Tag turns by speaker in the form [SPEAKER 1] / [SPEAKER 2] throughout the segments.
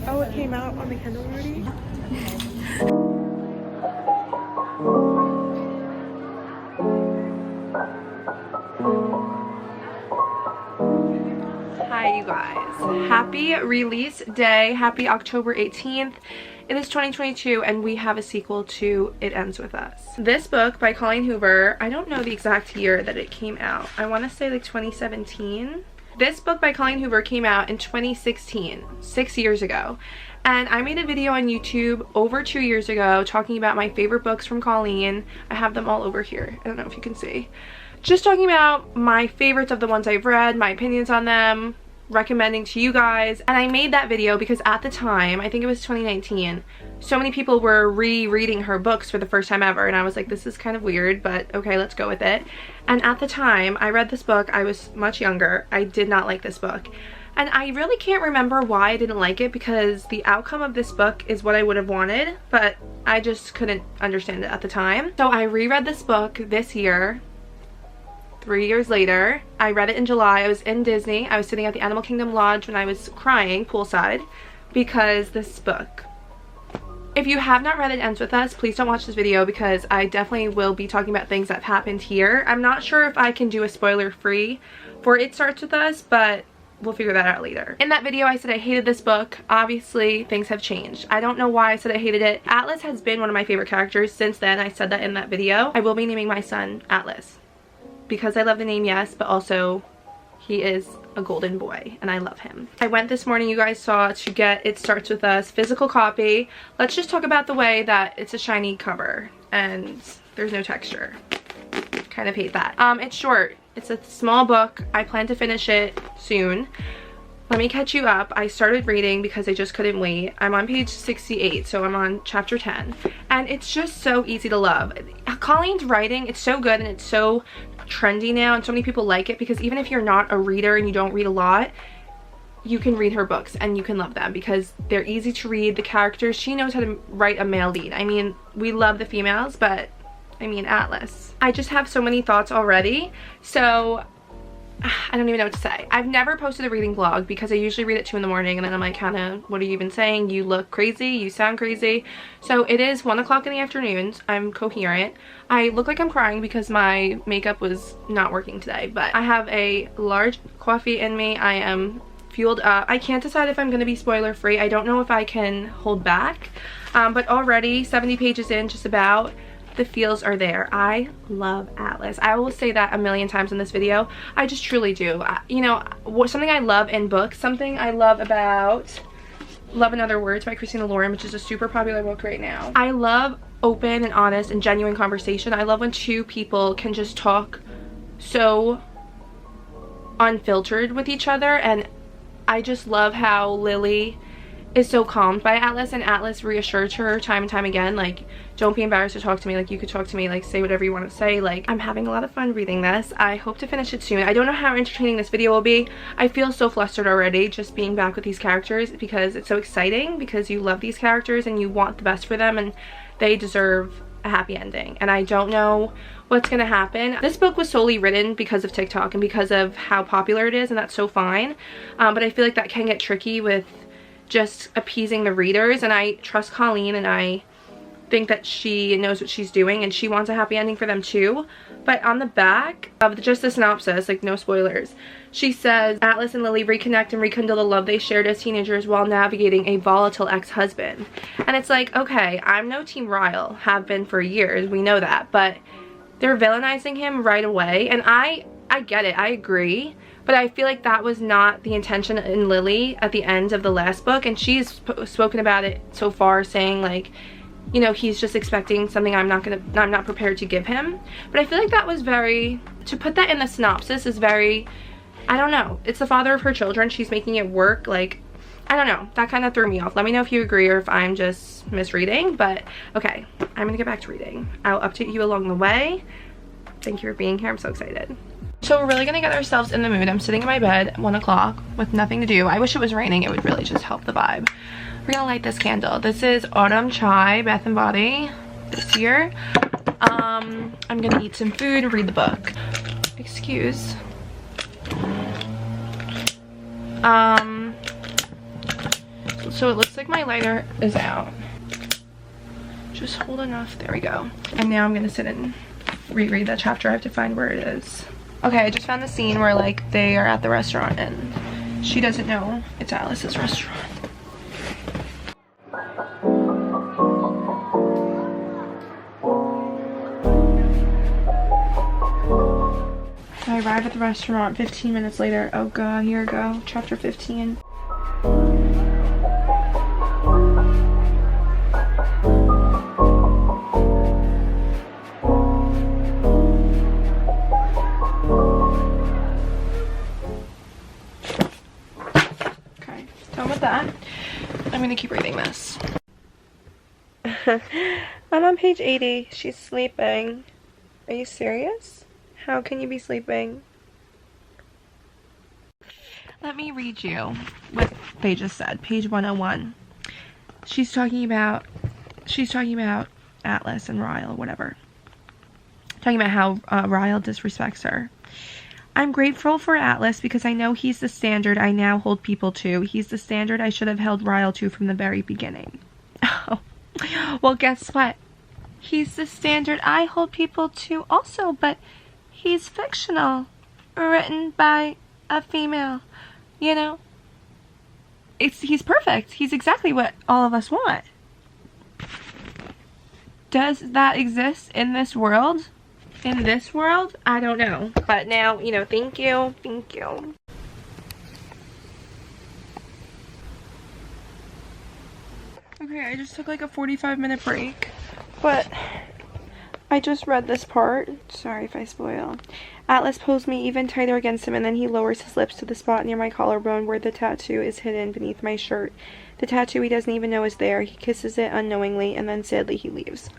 [SPEAKER 1] Oh, it came out on the Kindle already? Hi you guys. Happy release day. Happy October 18th. It is 2022 and we have a sequel to It Ends With Us. This book by Colleen Hoover, I don't know the exact year that it came out. I want to say like 2017. This book by Colleen Hoover came out in 2016, 6 years ago. And I made a video on YouTube over 2 years ago talking about my favorite books from Colleen. I have them all over here. I don't know if you can see. Just talking about my favorites of the ones I've read, my opinions on them, recommending to you guys. And I made that video because at the time, I think it was 2019, so many people were rereading her books for the first time ever, and I was like, this is kind of weird, but okay, let's go with it. And at the time I read this book, I was much younger. I did not like this book, and I really can't remember why I didn't like it, because the outcome of this book is what I would have wanted, but I just couldn't understand it at the time. So I reread this book this year, 3 years later. I read it in July. I was in Disney. I was sitting at the Animal Kingdom Lodge when I was crying poolside because this book. If you have not read It Ends With Us, please don't watch this video because I definitely will be talking about things that have happened here. I'm not sure if I can do a spoiler free for It Starts With Us, but we'll figure that out later. In that video I said I hated this book. Obviously things have changed. I don't know why I said I hated it. Atlas has been one of my favorite characters since then. I said that in that video. I will be naming my son Atlas because I love the name, yes, but also he is a golden boy and I love him. I went this morning, you guys saw, to get It Starts With Us physical copy. Let's just talk about the way that it's a shiny cover and there's no texture. Kind of hate that. It's short. It's a small book. I plan to finish it soon. Let me catch you up. I started reading because I just couldn't wait. I'm on page 68, so I'm on chapter 10. And it's just so easy to love. Colleen's writing, it's so good and it's so trendy now and so many people like it because even if you're not a reader and you don't read a lot, you can read her books and you can love them because they're easy to read. The characters, she knows how to write a male lead. I mean, we love the females, but I mean Atlas. I just have so many thoughts already, so I don't even know what to say. I've never posted a reading vlog because I usually read at 2 in the morning and then I'm like, Hannah, what are you even saying? You look crazy, you sound crazy. So it is 1 o'clock in the afternoon. I'm coherent. I look like I'm crying because my makeup was not working today, but I have a large coffee in me. I am fueled up. I can't decide if I'm going to be spoiler free. I don't know if I can hold back, but already 70 pages in, just about, the feels are there. I love Atlas. I will say that a million times in this video. I just truly do. You know, something I love in books, something I love about Love and Other Words by Christina Lauren, which is a super popular book right now. I love open and honest and genuine conversation. I love when two people can just talk so unfiltered with each other, and I just love how Lily is so calmed by Atlas, and Atlas reassures her time and time again, like, don't be embarrassed to talk to me, like, you could talk to me, like, say whatever you want to say. Like, I'm having a lot of fun reading this. I hope to finish it soon. I don't know how entertaining this video will be. I feel so flustered already just being back with these characters because it's so exciting, because you love these characters and you want the best for them and they deserve a happy ending, and I don't know what's gonna happen. This book was solely written because of TikTok and because of how popular it is, and that's so fine, but I feel like that can get tricky with just appeasing the readers, and I trust Colleen and I think that she knows what she's doing and she wants a happy ending for them too. But on the back of just the synopsis, like no spoilers, she says Atlas and Lily reconnect and rekindle the love they shared as teenagers while navigating a volatile ex-husband. And it's like, okay, I'm no Team Ryle, have been for years, we know that, but they're villainizing him right away, and I get it, I agree. But I feel like that was not the intention in Lily at the end of the last book, and she's spoken about it so far, saying like, you know, he's just expecting something I'm not prepared to give him. But I feel like that was very, to put that in the synopsis is very, I don't know, it's the father of her children, she's making it work, like, I don't know, that kind of threw me off. Let me know if you agree or if I'm just misreading, but okay, I'm gonna get back to reading. I'll update you along the way. Thank you for being here, I'm so excited. So we're really gonna get ourselves in the mood. I'm sitting in my bed at 1 o'clock with nothing to do. I wish it was raining, it would really just help the vibe. We're gonna light this candle. This is Autumn Chai, Bath & Body, this year. I'm gonna eat some food and read the book. Excuse. So it looks like my lighter is out. Just hold enough. There we go. And now I'm gonna sit and reread that chapter. I have to find where it is. Okay, I just found the scene where like they are at the restaurant and she doesn't know it's Alice's restaurant. So I arrive at the restaurant 15 minutes later. Oh god, here we go. Chapter 15. That I'm gonna keep reading this. I'm on page 80. She's sleeping. Are you serious? How can you be sleeping? Let me read you what they just said. Page 101. She's talking about Atlas and Ryle, whatever. Talking about how Ryle disrespects her. I'm grateful for Atlas because I know he's the standard I now hold people to. He's the standard I should have held Ryle to from the very beginning. Oh, well, guess what? He's the standard I hold people to also, but he's fictional. Written by a female, you know? He's perfect. He's exactly what all of us want. Does that exist in this world? In this world? I don't know. But now, you know, thank you. Thank you. Okay, I just took like a 45-minute break. But I just read this part. Sorry if I spoil. Atlas pulls me even tighter against him and then he lowers his lips to the spot near my collarbone where the tattoo is hidden beneath my shirt. The tattoo he doesn't even know is there. He kisses it unknowingly and then sadly he leaves.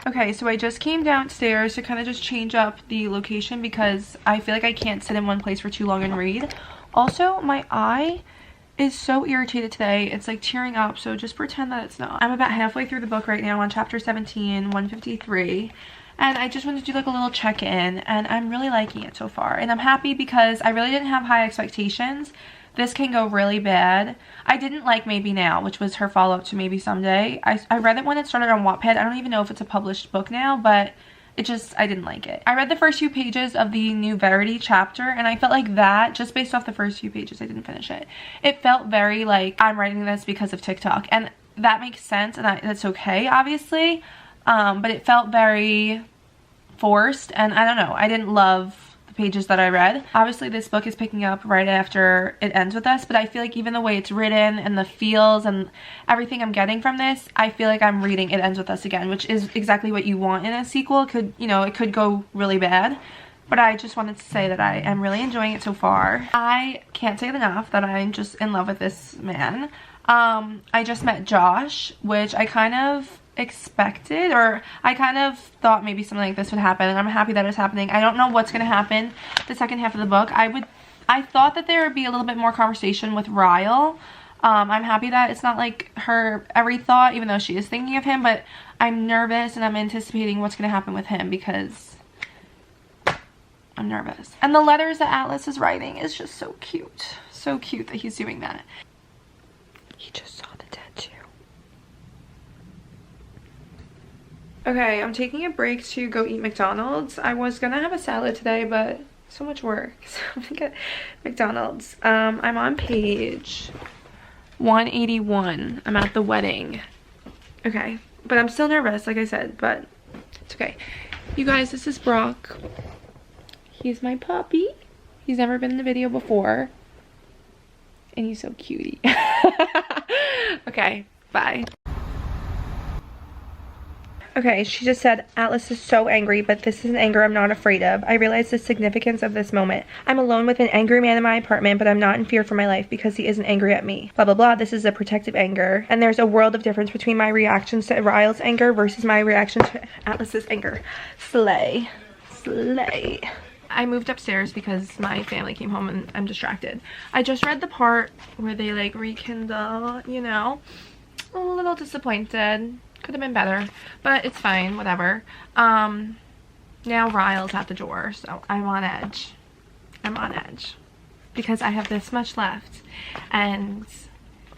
[SPEAKER 1] Okay, so I just came downstairs to kind of just change up the location because I feel like I can't sit in one place for too long and read. Also, my eye is so irritated today. It's like tearing up, so just pretend that it's not. I'm about halfway through the book right now on chapter 17, 153. And I just wanted to do like a little check-in and I'm really liking it so far. And I'm happy because I really didn't have high expectations. This can go really bad. I didn't like Maybe Now, which was her follow-up to Maybe Someday. I read it when it started on Wattpad. I don't even know if it's a published book now, but I didn't like it. I read the first few pages of the new Verity chapter, and I felt like that, just based off the first few pages, I didn't finish it. It felt very like, I'm writing this because of TikTok, and that makes sense, and that's okay, obviously, but it felt very forced, and I don't know, I didn't love pages that I read. Obviously this book is picking up right after it ends with us, but I feel like even the way it's written and the feels and everything I'm getting from this, I feel like I'm reading It Ends With Us again, which is exactly what you want in a sequel. It could, you know, it could go really bad, but I just wanted to say that I am really enjoying it so far. I can't say it enough that I'm just in love with this man. I just met Josh, which I kind of expected, or I kind of thought maybe something like this would happen, and I'm happy that it's happening. I don't know what's going to happen the second half of the book. I thought that there would be a little bit more conversation with Ryle. I'm happy that it's not like her every thought, even though she is thinking of him, but I'm nervous and I'm anticipating what's going to happen with him because I'm nervous. And the letters that Atlas is writing is just so cute. So cute that he's doing that. He just saw the tattoo. Okay, I'm taking a break to go eat McDonald's. I was gonna have a salad today, but so much work, so I'm gonna get McDonald's. I'm on page 181. I'm at the wedding. Okay, but I'm still nervous, like I said, but it's okay. You guys, this is Brock. He's my puppy. He's never been in the video before. And he's so cutie. Okay, bye. Okay, she just said, Atlas is so angry, but this is an anger I'm not afraid of. I realize the significance of this moment. I'm alone with an angry man in my apartment, but I'm not in fear for my life because he isn't angry at me. Blah, blah, blah. This is a protective anger. And there's a world of difference between my reactions to Ryle's anger versus my reaction to Atlas's anger. Slay. Slay. I moved upstairs because my family came home and I'm distracted. I just read the part where they like rekindle, you know. A little disappointed. Could have been better, but it's fine, whatever. Now Ryle's at the door, so I'm on edge. I'm on edge. because I have this much left. And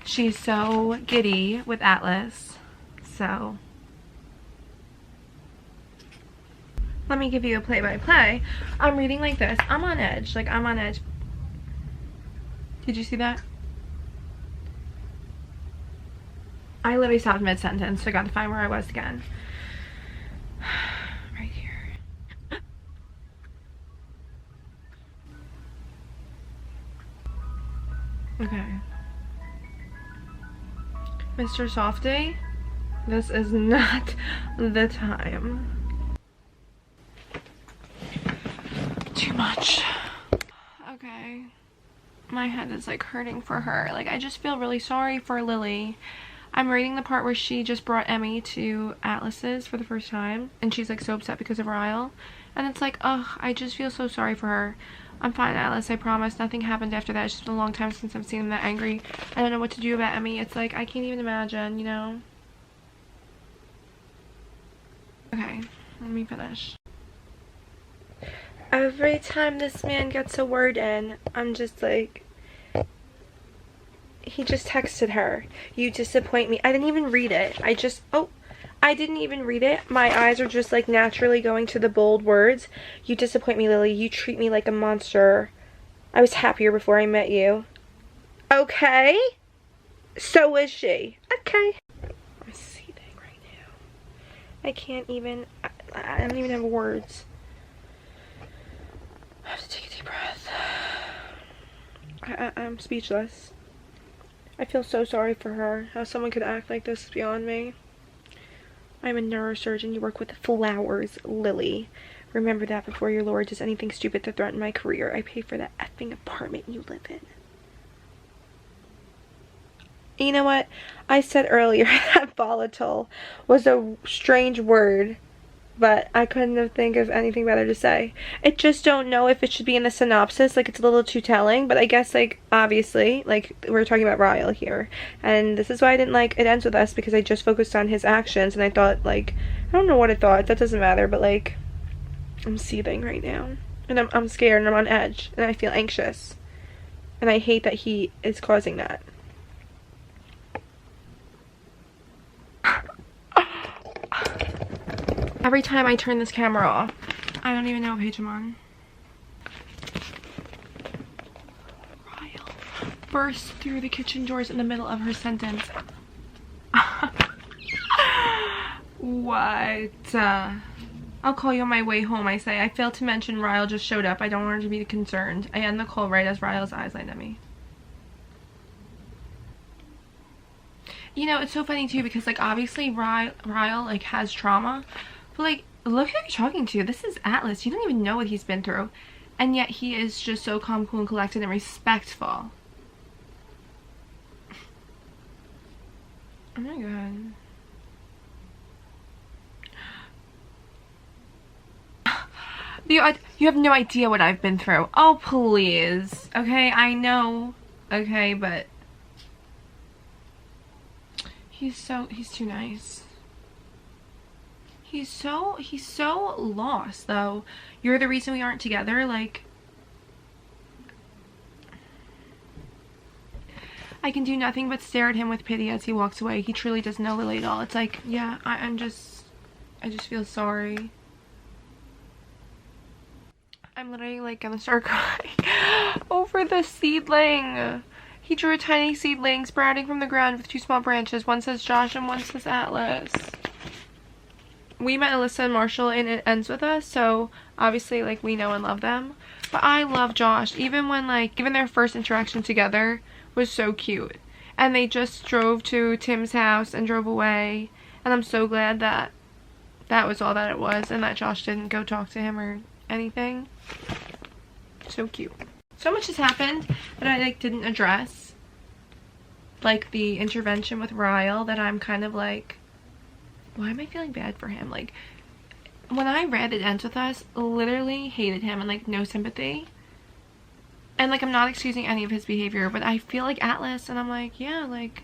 [SPEAKER 1] she's so giddy with Atlas. So let me give you a play-by-play. I'm reading like this. I'm on edge. Like, I'm on edge. Did you see that? I literally stopped mid-sentence, so I got to find where I was again. Right here. Okay. Mr. Softy, this is not the time. Too much. Okay. My head is like hurting for her. Like, I just feel really sorry for Lily. I'm reading the part where she just brought Emmy to Atlas's for the first time, and she's like so upset because of Ryle, and it's like, ugh, I just feel so sorry for her. I'm fine, Atlas, I promise. Nothing happened after that. It's just been a long time since I've seen him that angry. I don't know what to do about Emmy. It's like, I can't even imagine, you know? Okay, let me finish. Every time this man gets a word in, I'm just like, he just texted her, "You disappoint me." I didn't even read it. I didn't even read it. My eyes are just like naturally going to the bold words. "You disappoint me, Lily. You treat me like a monster. I was happier before I met you." Okay. So is she. Okay. I'm seething right now. I can't even, I don't even have words. I have to take a deep breath. I'm speechless. I feel so sorry for her. How someone could act like this is beyond me. I'm a neurosurgeon. You work with flowers, Lily. Remember that before your lord does anything stupid to threaten my career. I pay for that effing apartment you live in. You know what? I said earlier that volatile was a strange word, but I couldn't think of anything better to say. I just don't know if it should be in the synopsis. Like, it's a little too telling, but I guess, like, obviously, like, we're talking about Ryle here, and this is why I didn't like It Ends With Us, because I just focused on his actions, and I thought, like, I don't know what I thought, that doesn't matter, but, like, I'm seething right now, and I'm scared, and I'm on edge, and I feel anxious, and I hate that he is causing that. Every time I turn this camera off, I don't even know what page I'm on. Ryle burst through the kitchen doors in the middle of her sentence. What? I'll call you on my way home, I say. I failed to mention Ryle just showed up. I don't want her to be concerned. I end the call right as Ryle's eyes light at me. You know, it's so funny too, because, like, obviously Ryle like, has trauma. But, like, look who you're talking to. This is Atlas. You don't even know what he's been through. And yet he is just so calm, cool, and collected and respectful. Oh my god. You have no idea what I've been through. Oh, please. Okay, I know. Okay, but he's too nice. He's so lost, though. You're the reason we aren't together. Like, I can do nothing but stare at him with pity as he walks away. He truly doesn't know Lily at all. It's like, yeah, I just feel sorry. I'm literally, like, gonna start crying over the seedling. He drew a tiny seedling sprouting from the ground with two small branches. One says Josh and one says Atlas. We met Alyssa and Marshall and It Ends With Us, so obviously, like, we know and love them. But I love Josh, even when, like, even their first interaction together was so cute. And they just drove to Tim's house and drove away. And I'm so glad that that was all that it was, and that Josh didn't go talk to him or anything. So cute. So much has happened that I, like, didn't address. Like, the intervention with Ryle, that I'm kind of like, why am I feeling bad for him? Like, when I read It Ends With Us, literally hated him and, like, no sympathy. And, like, I'm not excusing any of his behavior, but I feel like Atlas, and I'm like, yeah, like,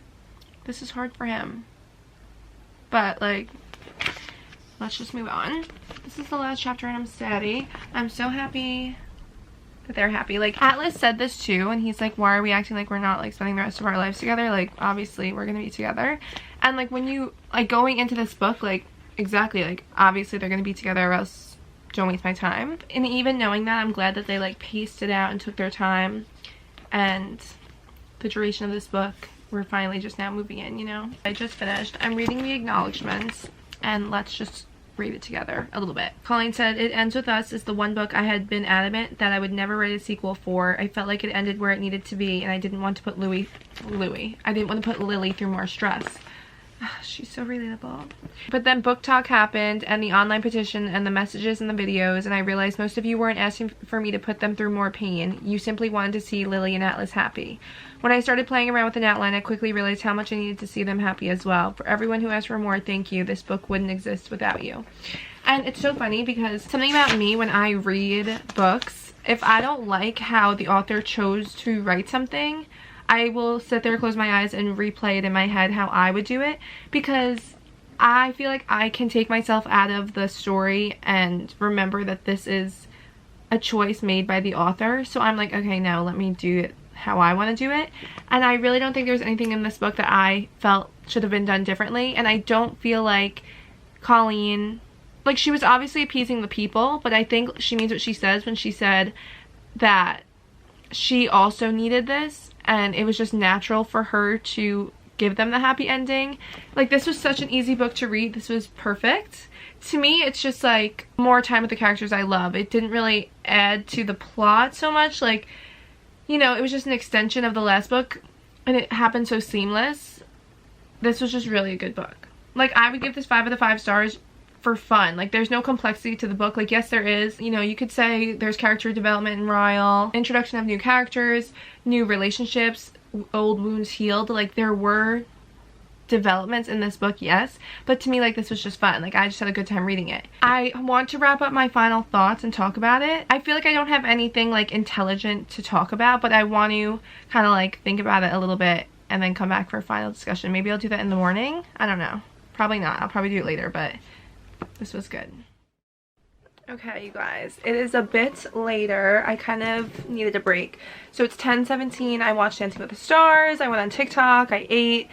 [SPEAKER 1] this is hard for him. But, like, let's just move on. This is the last chapter and I'm steady. I'm so happy that they're happy. Like, Atlas said this too, and he's like, why are we acting like we're not like spending the rest of our lives together? Like, obviously we're gonna be together. And like, when you like going into this book, like, exactly, like, obviously they're gonna be together or else don't waste my time. And even knowing that, I'm glad that they like paced it out and took their time. And the duration of this book, we're finally just now moving in, you know. I just finished. I'm reading the acknowledgements, and let's just read it together a little bit. Colleen said, "It Ends With Us is the one book I had been adamant that I would never write a sequel for. I felt like it ended where it needed to be, and I didn't want to put I didn't want to put Lily through more stress." She's so relatable. But then book talk happened, and the online petition, and the messages and the videos, and I realized most of you weren't asking for me to put them through more pain. You simply wanted to see Lily and Atlas happy. When I started playing around with an outline, I quickly realized how much I needed to see them happy as well. For everyone who asked for more, thank you. This book wouldn't exist without you. And it's so funny because something about me when I read books, if I don't like how the author chose to write something, I will sit there, close my eyes, and replay it in my head how I would do it, because I feel like I can take myself out of the story and remember that this is a choice made by the author. So I'm like, okay, no, let me do it how I want to do it. And I really don't think there's anything in this book that I felt should have been done differently. And I don't feel like Colleen, like, she was obviously appeasing the people, but I think she means what she says when she said that she also needed this, and it was just natural for her to give them the happy ending. Like, this was such an easy book to read. This was perfect. To me, it's just like more time with the characters I love. It didn't really add to the plot so much. Like, you know, it was just an extension of the last book, and it happened so seamless. This was just really a good book. Like, I would give this 5 out of 5 stars for fun. Like, there's no complexity to the book. Like, yes, there is. You know, you could say there's character development in Ryle, introduction of new characters, new relationships, old wounds healed. Like, there were developments in this book, yes, but to me, like, this was just fun. Like, I just had a good time reading it. I want to wrap up my final thoughts and talk about it. I feel like I don't have anything like intelligent to talk about, but I want to kind of like think about it a little bit and then come back for a final discussion. Maybe I'll do that in the morning. I don't know. Probably not. I'll probably do it later, but this was good. Okay, you guys, it is a bit later. I kind of needed a break. So it's 10:17. I watched Dancing with the Stars. I went on TikTok. I ate,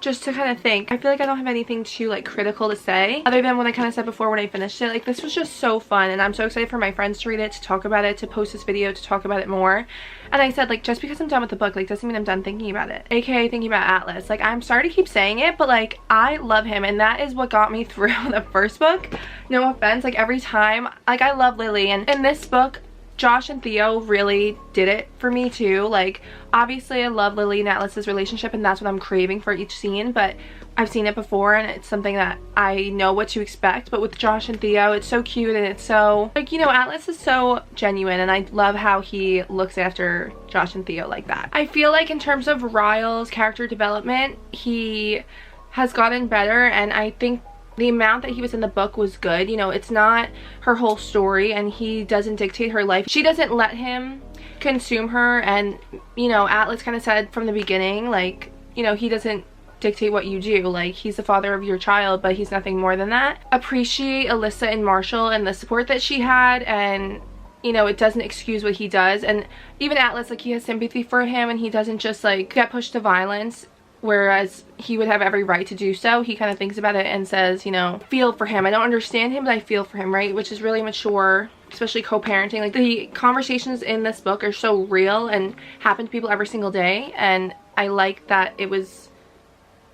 [SPEAKER 1] just to kind of think. I feel like I don't have anything too like critical to say, other than what I kind of said before when I finished it. Like, this was just so fun, and I'm so excited for my friends to read it, to talk about it, to post this video, to talk about it more. And I said, like, just because I'm done with the book, like, doesn't mean I'm done thinking about it, aka thinking about Atlas. Like, I'm sorry to keep saying it, but like, I love him, and that is what got me through the first book. No offense, like, every time, like, I love Lily, and in this book, Josh and Theo really did it for me too. Like, obviously I love Lily and Atlas's relationship, and that's what I'm craving for each scene, but I've seen it before and it's something that I know what to expect. But with Josh and Theo, it's so cute, and it's so, like, you know, Atlas is so genuine, and I love how he looks after Josh and Theo like that. I feel like in terms of Ryle's character development, he has gotten better, and I think the amount that he was in the book was good. You know, it's not her whole story, and he doesn't dictate her life. She doesn't let him consume her, and, you know, Atlas kind of said from the beginning, like, you know, he doesn't dictate what you do. Like, he's the father of your child, but he's nothing more than that. Appreciate Alyssa and Marshall and the support that she had, and, you know, it doesn't excuse what he does. And even Atlas, like, he has sympathy for him, and he doesn't just like get pushed to violence, whereas he would have every right to do so. He kind of thinks about it and says, you know, feel for him. I don't understand him, but I feel for him, right? Which is really mature, especially co-parenting. Like, the conversations in this book are so real and happen to people every single day, and I like that it was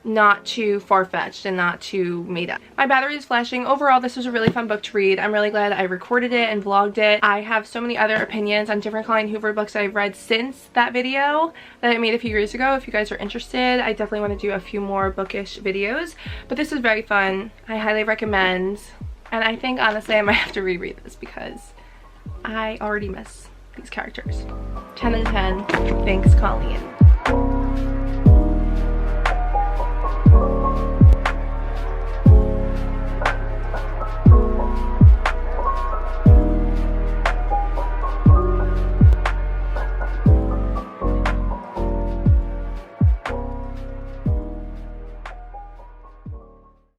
[SPEAKER 1] not too far-fetched and not too made up. My battery is flashing. Overall, this was a really fun book to read. I'm really glad I recorded it and vlogged it. I have so many other opinions on different Colleen Hoover books that I've read since that video that I made a few years ago. If you guys are interested, I definitely want to do a few more bookish videos, but this was very fun. I highly recommend, and I think honestly I might have to reread this because I already miss these characters. 10 out of 10. Thanks, Colleen.